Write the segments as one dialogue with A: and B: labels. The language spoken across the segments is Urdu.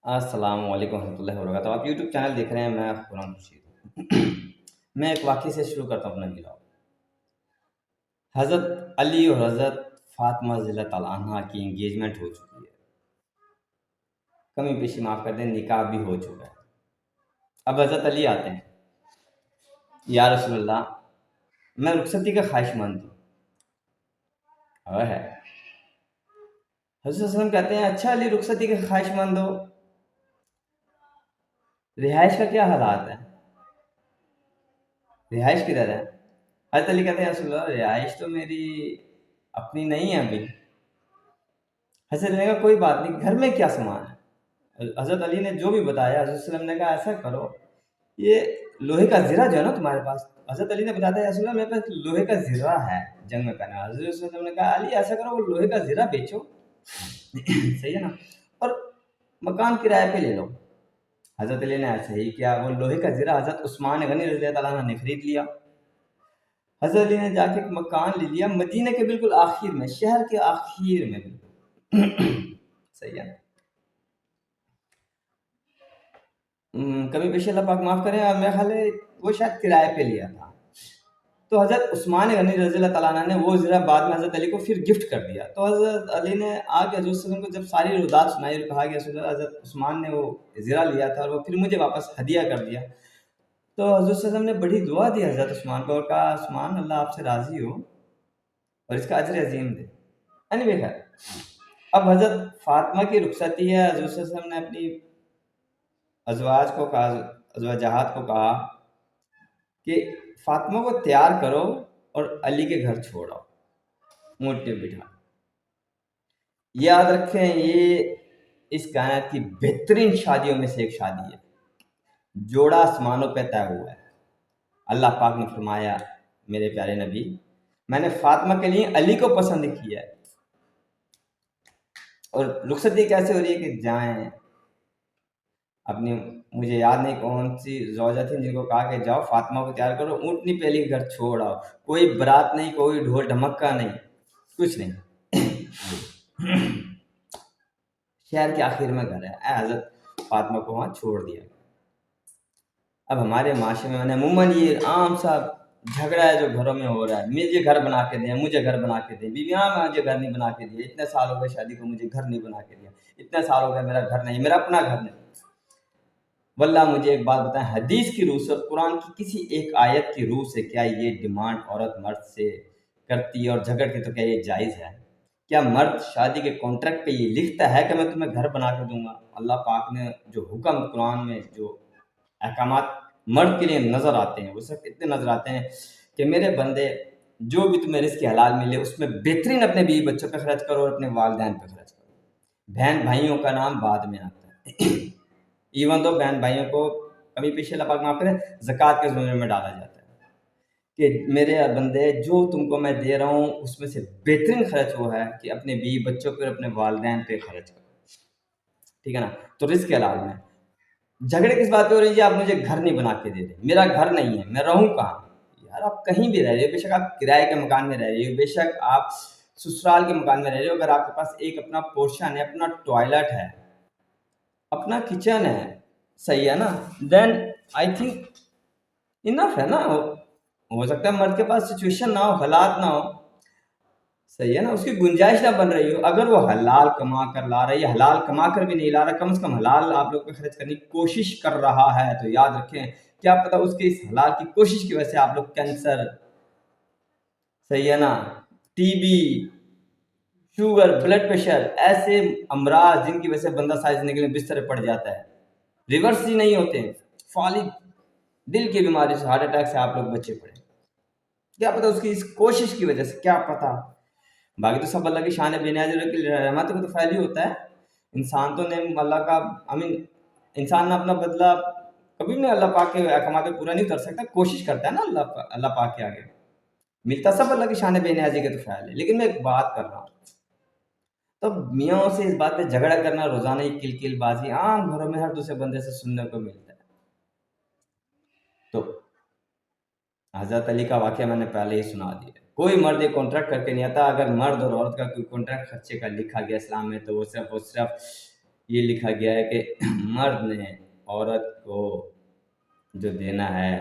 A: السلام علیکم ورحمۃ اللہ وبرکاتہ۔ آپ یوٹیوب چینل دیکھ رہے ہیں، میں خرم خورشید ہوں۔ میں ایک واقعے سے شروع کرتا ہوں اپنا ولاگ۔ حضرت علی اور حضرت فاطمہ رضی اللہ تعالیٰ عنہ کی انگیجمنٹ ہو چکی ہے، کمی پیشی معاف کر دیں، نکاح بھی ہو چکا ہے۔ اب حضرت علی آتے ہیں، یا رسول اللہ میں رخصتی کا خواہش مند ہوں۔ اور ہے حضرت صلی اللہ علیہ وسلم کہتے ہیں اچھا علی رخصتی کا خواہش مند ہو، رہائش کا کیا حالات ہے، رہائش کدھر ہے؟ حضرت علی کہتے ہیں رسول اللہ رہائش تو میری اپنی نہیں ہے ابھی۔ حضرت علی نے کہا کوئی بات نہیں، گھر میں کیا سامان ہے؟ حضرت علی نے جو بھی بتایا، حضرت صلی اللہ علیہ وسلم نے کہا ایسا کرو، یہ لوہے کا زرہ جو ہے نا تمہارے پاس، حضرت علی نے بتایا رسول اللہ میرے پاس لوہے کا زرہ ہے جنگ میں پہنا۔ حضرت صلی اللہ علیہ وسلم نے کہا علی ایسا کرو وہ لوہے کا زرہ بیچو، صحیح ہے نا، اور مکان کرائے پہ لے لو۔ حضرت علی نے ایسا ہی کیا، وہ لوہے کا زرہ حضرت عثمان غنی رضی اللہ تعالیٰ عنہ نے خرید لیا۔ حضرت علی نے جا کے ایک مکان لے لیا مدینہ کے بالکل آخر میں، شہر کے آخر میں بالکل، صحیح ہے۔ کبھی پیشے اللہ پاک معاف کریں، اور میرا خیال ہے وہ شاید کرائے پہ لیا تھا۔ تو حضرت عثمان غنی رضی اللہ تعالیٰ عنہ نے وہ زرہ بعد میں حضرت علی کو پھر گفٹ کر دیا۔ تو حضرت علی نے آ کے حضرت صلی اللہ علیہ وسلم کو جب ساری رودات سنائی اور کہا کہ رسول اللہ حضرت عثمان نے وہ زرہ لیا تھا اور وہ پھر مجھے واپس ہدیہ کر دیا، تو حضرت صلی اللہ علیہ وسلم نے بڑی دعا دی حضرت عثمان کو اور کہا عثمان اللہ آپ سے راضی ہو اور اس کا اجر عظیم دے۔ anyway خیر، اب حضرت فاطمہ کی رخصتی ہے، حضرت صلی اللہ علیہ وسلم نے اپنی ازواج کو کہا، ازواجہات کو کہا کہ فاطمہ کو تیار کرو اور علی کے گھر چھوڑ آؤ، اونٹ پہ بٹھا۔ یاد رکھیں یہ اس کائنات کی بہترین شادیوں میں سے ایک شادی ہے، جوڑا آسمانوں پہ طے ہوا ہے۔ اللہ پاک نے فرمایا میرے پیارے نبی میں نے فاطمہ کے لیے علی کو پسند کیا ہے۔ اور رخصتی کیسے ہو رہی ہے کہ جائیں اپنی، مجھے یاد نہیں کون سی زوجہ تھی جن کو کہا کہ جاؤ فاطمہ کو تیار کرو، اونٹنی پہلی گھر چھوڑ آؤ، کوئی برات نہیں، کوئی ڈھول ڈھمکا نہیں، کچھ نہیں، شہر کے آخر میں گھر ہے، حضرت فاطمہ کو وہاں چھوڑ دیا۔ اب ہمارے معاشرے میں عموماً یہ عام سا جھگڑا ہے جو گھروں میں ہو رہا ہے، مجھے گھر بنا کے دیں، مجھے گھر بنا کے دیں، بیویاں مجھے گھر نہیں بنا کے دیا، اتنے سال ہو گئے شادی کو مجھے گھر نہیں بنا کے دیا، اتنے سال ہو گئے میرا گھر نہیں، میرا اپنا گھر نہیں۔ واللہ مجھے ایک بات بتائیں، حدیث کی روح سے اور قرآن کی کسی ایک آیت کی روح سے کیا یہ ڈیمانڈ عورت مرد سے کرتی ہے اور جھگڑتی تو کیا یہ جائز ہے؟ کیا مرد شادی کے کانٹریکٹ پہ یہ لکھتا ہے کہ میں تمہیں گھر بنا کے دوں گا؟ اللہ پاک نے جو حکم قرآن میں جو احکامات مرد کے لیے نظر آتے ہیں وہ سب اتنے نظر آتے ہیں کہ میرے بندے جو بھی تمہیں رزق حلال ملے اس میں بہترین اپنے بیوی بچوں پہ خرچ کرو اور اپنے والدین پہ خرچ کرو، بہن بھائیوں کا نام بعد میں آتا ہے۔ ایون تو بہن بھائیوں کو کبھی پیچھے اللہ پاک معاف کرے زکوٰۃ کے زمرے میں ڈالا جاتا ہے کہ میرے بندے جو تم کو میں دے رہا ہوں اس میں سے بہترین خرچ وہ ہے کہ اپنے بیوی بچوں پہ اور اپنے والدین پہ خرچ کرو، ٹھیک ہے نا؟ تو رزق حلال میں جھگڑے کس بات پہ ہو رہی ہے؟ آپ مجھے گھر نہیں بنا کے دے رہے، میرا گھر نہیں ہے، میں رہوں کہاں؟ یار آپ کہیں بھی رہ رہے ہو، بے شک آپ کرائے کے مکان میں رہ رہے ہو، بے شک آپ سسرال کے مکان میں رہ رہے ہو، اگر آپ کے پاس ایک اپنا پورشن ہے، اپنا ٹوائلٹ ہے، اپنا کچن ہے، صحیح ہے نا، دین آئی تھنک انف ہے نا۔ ہو سکتا ہے مرد کے پاس سچویشن نہ ہو، حالات نہ ہو، صحیح ہے نا، اس کی گنجائش نہ بن رہی ہو، اگر وہ حلال کما کر لا رہا ہے یا حلال کما کر بھی نہیں لا رہا، کم از کم حلال آپ لوگ پہ خرچ کرنے کی کوشش کر رہا ہے، تو یاد رکھیں کیا پتہ اس کے اس حلال کی کوشش کی وجہ سے آپ لوگ کینسر، صحیح ہے نا، T B, sugar, blood pressure, ایسے امراض جن کی وجہ سے بندہ ساری زندگی میں بستر پہ پڑ جاتا ہے، ریورس ہی نہیں ہوتے، فالج دل کی بیماری سے، ہارٹ اٹیک سے آپ لوگ بچے پڑے، کیا پتہ اس کی اس کوشش کی وجہ سے، کیا پتہ۔ باقی تو سب اللہ کی شان بے نیاز کی رحمت کو تو فعل ہی ہوتا ہے، انسان تو نے اللہ کا انسان نے اپنا بدلہ کبھی بھی اللہ پاک کے احکامات پہ پورا نہیں کر سکتا، کوشش کرتا ہے نا اللہ پاک کے آگے، ملتا سب اللہ کی شان بے نیازی کے تو فعل ہے۔ لیکن میں ایک بات کر رہا ہوں، تو میاں سے اس بات پہ جھگڑا کرنا روزانہ ہی کل کل بازی عام گھروں میں ہر دوسرے بندے سے سننے کو ملتا ہے۔ تو حضرت علی کا واقعہ میں نے پہلے ہی سنا دیا، کوئی مرد یہ کانٹریکٹ کر کے نہیں آتا، اگر مرد اور عورت کا کوئی کانٹریکٹ خرچے کا لکھا گیا اسلام میں تو وہ صرف یہ لکھا گیا ہے کہ مرد نے عورت کو جو دینا ہے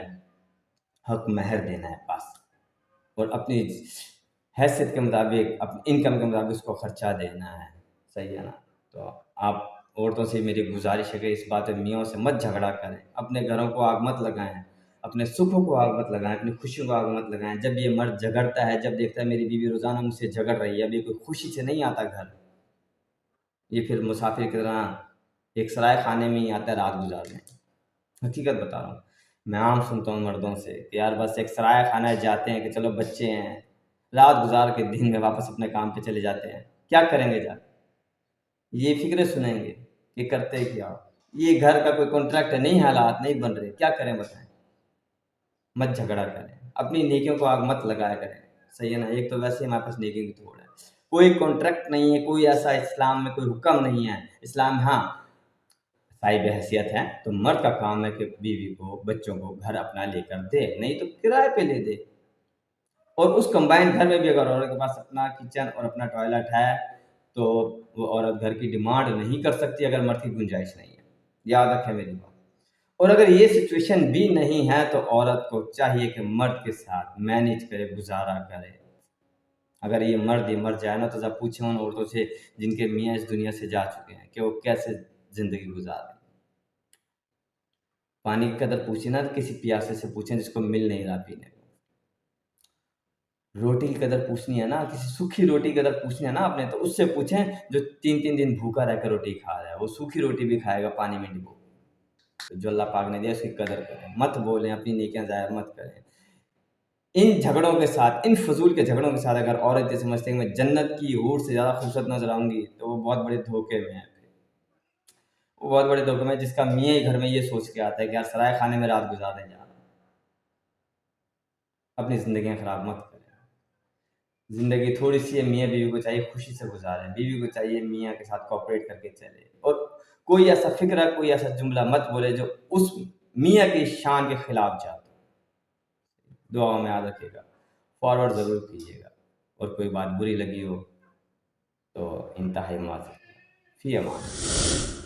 A: حق مہر دینا ہے بس، اور اپنی حیثیت کے مطابق اپنی انکم کے مطابق اس کو خرچہ دینا ہے، صحیح ہے نا؟ تو آپ عورتوں سے میری گزارش ہے کہ اس بات میں میاں سے مت جھگڑا کریں، اپنے گھروں کو آگ مت لگائیں، اپنے سکھوں کو آگ مت لگائیں، اپنی خوشیوں کو آگ مت لگائیں۔ جب یہ مرد جھگڑتا ہے، جب دیکھتا ہے میری بیوی روزانہ مجھ سے جھگڑ رہی ہے، اب یہ کوئی خوشی سے نہیں آتا گھر، یہ پھر مسافر کی طرح ایک سرائے خانے میں ہی آتا ہے رات گزارنے۔ حقیقت بتا رہا ہوں، میں عام سنتا ہوں مردوں سے کہ یار بس ایک سرائے خانہ جاتے ہیں کہ چلو بچے ہیں، رات گزار کے دن میں واپس اپنے کام پہ چلے جاتے ہیں، کیا کریں گے جا کے؟ یہ فکریں سنیں گے کہ کرتے کیا ہو؟ یہ گھر کا کوئی کانٹریکٹ ہے، نہیں حالات نہیں بن رہے، کیا کریں بتائیں؟ مت جھگڑا کریں، اپنی نیکیوں کو آگ مت لگایا کریں، صحیح ہے نا؟ ایک تو ویسے ہمارے پاس نیکی کی توڑ ہے، کوئی کانٹریکٹ نہیں ہے، کوئی ایسا اسلام میں کوئی حکم نہیں ہے۔ اسلام میں ہاں صاحب حیثیت ہے تو مرد کا کام ہے کہ بیوی کو بچوں کو گھر اپنا لے کر دے، نہیں تو کرائے پہ لے دے۔ اور اس کمبائنڈ گھر میں بھی اگر عورت کے پاس اپنا کچن اور اپنا ٹوائلٹ ہے تو وہ عورت گھر کی ڈیمانڈ نہیں کر سکتی اگر مرد کی گنجائش نہیں ہے، یاد رکھیں میری بات۔ اور اگر یہ سچویشن بھی نہیں ہے تو عورت کو چاہیے کہ مرد کے ساتھ مینیج کرے، گزارا کرے۔ اگر یہ مرد ہی مر جائے نا تو ذرا پوچھیں ان عورتوں سے جن کے میاں اس دنیا سے جا چکے ہیں کہ وہ کیسے زندگی گزار رہے ہیں۔ پانی کی قدر پوچھیں نا تو کسی پیاسے سے پوچھیں جس کو مل نہیں رہا پینے کو۔ روٹی کی قدر پوچھنی ہے نا، کسی سوکھی روٹی کی قدر پوچھنی ہے نا آپ نے، تو اس سے پوچھیں جو 3 دن بھوکا رہ کر روٹی کھا رہا ہے، وہ سوکھی روٹی بھی کھائے گا پانی میں ڈبو۔ تو جو اللہ پاک نے دیا اس کی قدر کریں، مت بولیں، اپنی نیکیاں ضائع مت کریں۔ ان جھگڑوں کے ساتھ، ان فضول کے جھگڑوں کے ساتھ اگر عورت یہ سمجھتے ہیں کہ میں جنت کی حور سے زیادہ خوبصورت نظر آؤں گی تو وہ بہت بڑے دھوکے میں ہے، وہ بہت بڑے دھوکے میں ہے جس کا میاں ہی گھر میں یہ سوچ کے آتا ہے کہ یار سرائے خانے میں رات گزارنے جا رہا ہوں۔ اپنی زندگیاں خراب مت کریں، زندگی تھوڑی سی ہے، میاں بیوی کو چاہیے خوشی سے گزاریں، بیوی کو چاہیے میاں کے ساتھ کوآپریٹ کر کے چلے، اور کوئی ایسا فکر کوئی ایسا جملہ مت بولے جو اس میاں کی شان کے خلاف جاتا۔ دعا میں یاد رکھیے گا، فارورڈ ضرور کیجیے گا، اور کوئی بات بری لگی ہو تو انتہائی معذرت، فی امان۔